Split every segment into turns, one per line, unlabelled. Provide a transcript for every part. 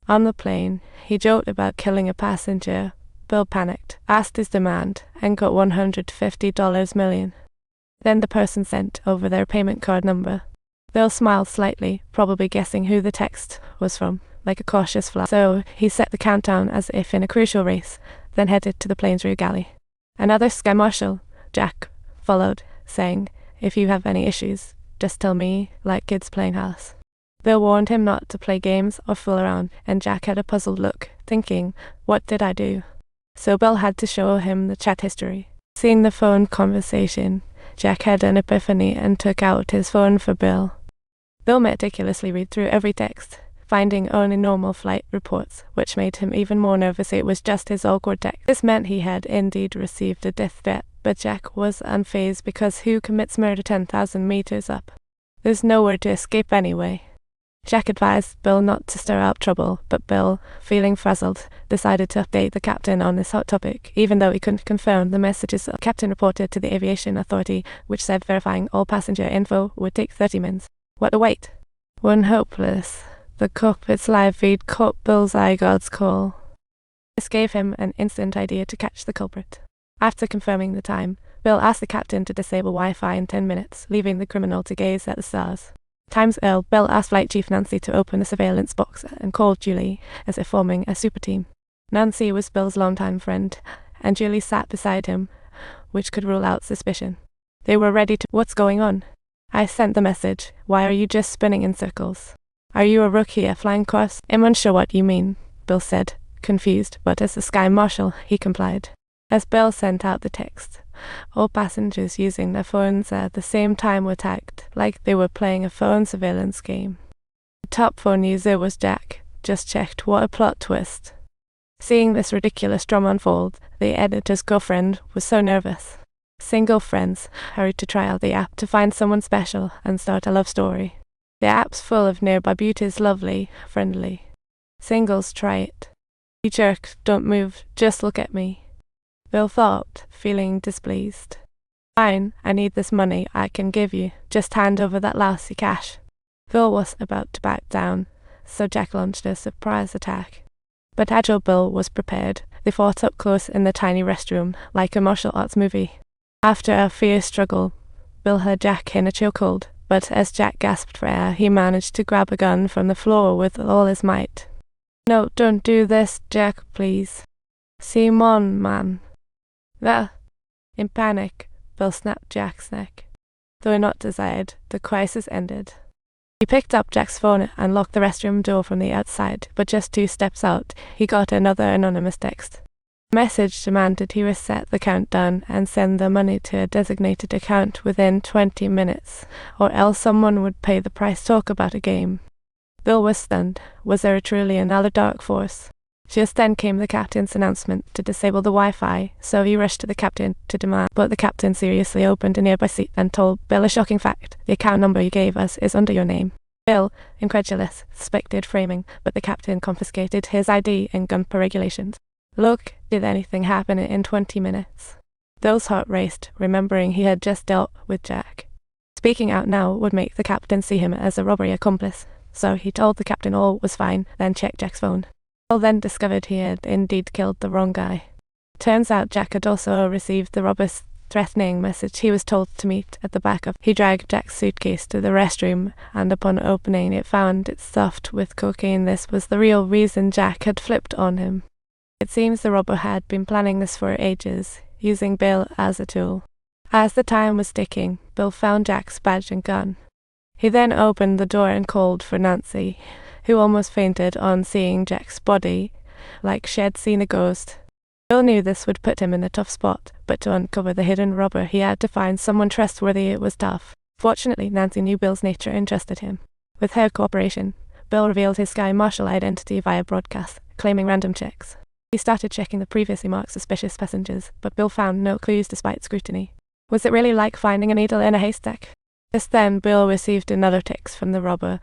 On the plane, he joked about killing a passenger. Bill panicked, asked his demand, and got $150 million. Then the person sent over their payment card number. Bill smiled slightly, probably guessing who the text was from, like a cautious fly. So he set the countdown as if in a crucial race, then headed to the plane's rear galley. Another Sky Marshal, Jack, followed, saying, "If you have any issues, just tell me, like kids playing house." Bill warned him not to play games or fool around, and Jack had a puzzled look, thinking, "What did I do?" So Bill had to show him the chat history. Seeing the phone conversation, Jack had an epiphany and took out his phone for Bill. Bill meticulously read through every text, finding only normal flight reports, which made him even more nervous. It was just his awkward text. This meant he had indeed received a death threat, but Jack was unfazed because who commits murder 10,000 meters up? There's nowhere to escape anyway. Jack advised Bill not to stir up trouble, but Bill, feeling frazzled, decided to update the captain on this hot topic, even though he couldn't confirm the messages the captain reported to the aviation authority, which said verifying all passenger info would take 30 minutes. What a wait! When hopeless, the cockpit's live feed caught Bill's iGod's call. This gave him an instant idea to catch the culprit. After confirming the time, Bill asked the captain to disable Wi-Fi in 10 minutes, leaving the criminal to gaze at the stars. Time's ill, Bill asked Flight Chief Nancy to open the surveillance box and called Julie, as if forming a super team. Nancy was Bill's longtime friend, and Julie sat beside him, which could rule out suspicion. They were ready to— "What's going on?" "I sent the message. Why are you just spinning in circles? Are you a rookie at flying course?" "I'm unsure what you mean," Bill said, confused, but as the Sky Marshal, he complied. As Bill sent out the text, all passengers using their phones at the same time were tagged, like they were playing a phone surveillance game. The top phone user was Jack. Just checked. What a plot twist. Seeing this ridiculous drama unfold, the editor's girlfriend was so nervous. Single friends hurried to try out the app to find someone special and start a love story. The app's full of nearby beauties, lovely, friendly. Singles, try it. "You jerk, don't move, just look at me," Bill thought, feeling displeased. "Fine, I need this money I can give you. Just hand over that lousy cash." Bill was about to back down, so Jack launched a surprise attack. But agile Bill was prepared. They fought up close in the tiny restroom, like a martial arts movie. After a fierce struggle, Bill had Jack in a chokehold, but as Jack gasped for air, he managed to grab a gun from the floor with all his might. "No, don't do this, Jack, please. Simon, man." In panic, Bill snapped Jack's neck. Though not desired, the crisis ended. He picked up Jack's phone and locked the restroom door from the outside, but just 2 steps out, he got another anonymous text. The message demanded he reset the countdown and send the money to a designated account within 20 minutes, or else someone would pay the price. Talk about a game. Bill was stunned. Was there truly another dark force? Just then came the captain's announcement to disable the Wi-Fi, so he rushed to the captain to demand, but the captain seriously opened a nearby seat and told Bill a shocking fact: "The account number you gave us is under your name." Bill, incredulous, suspected framing, but the captain confiscated his ID and gun per regulations. "Look, did anything happen in 20 minutes? Bill's heart raced, remembering he had just dealt with Jack. Speaking out now would make the captain see him as a robbery accomplice, so he told the captain all was fine, then checked Jack's phone. Bill then discovered he had indeed killed the wrong guy. Turns out Jack had also received the robber's threatening message he was told to meet at the back of. He dragged Jack's suitcase to the restroom, and upon opening it found it stuffed with cocaine. This was the real reason Jack had flipped on him. It seems the robber had been planning this for ages, using Bill as a tool. As the time was ticking, Bill found Jack's badge and gun. He then opened the door and called for Nancy, who almost fainted on seeing Jack's body, like she had seen a ghost. Bill knew this would put him in a tough spot, but to uncover the hidden robber he had to find someone trustworthy. It was tough. Fortunately, Nancy knew Bill's nature and trusted him. With her cooperation, Bill revealed his Sky Marshal identity via broadcast, claiming random checks. He started checking the previously marked suspicious passengers, but Bill found no clues despite scrutiny. Was it really like finding a needle in a haystack? Just then, Bill received another text from the robber,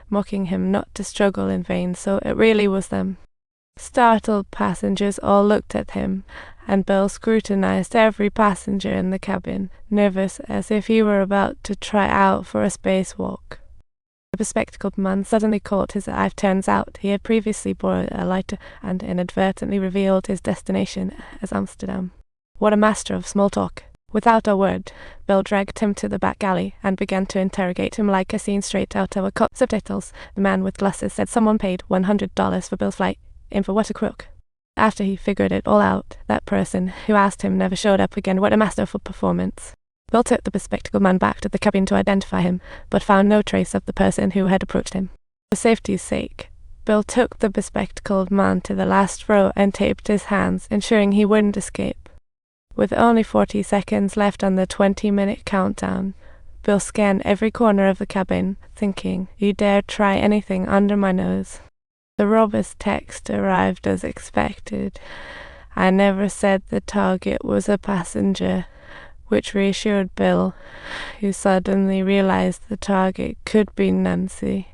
mocking him not to struggle in vain, so it really was them. Startled passengers all looked at him, and Bill scrutinized every passenger in the cabin, nervous as if he were about to try out for a spacewalk. The bespectacled man suddenly caught his eye. Turns out he had previously borrowed a lighter and inadvertently revealed his destination as Amsterdam. What a master of small talk! Without a word, Bill dragged him to the back alley and began to interrogate him like a scene straight out of a cop. Subtitles. The man with glasses said someone paid $100 for Bill's flight. In for what a crook. After he figured it all out, that person who asked him never showed up again. What a masterful performance. Bill took the bespectacled man back to the cabin to identify him, but found no trace of the person who had approached him. For safety's sake, Bill took the bespectacled man to the last row and taped his hands, ensuring he wouldn't escape. With only 40 seconds left on the 20-minute countdown, Bill scanned every corner of the cabin, thinking, "You dare try anything under my nose." The robber's text arrived as expected. "I never said the target was a passenger," which reassured Bill, who suddenly realized the target could be Nancy.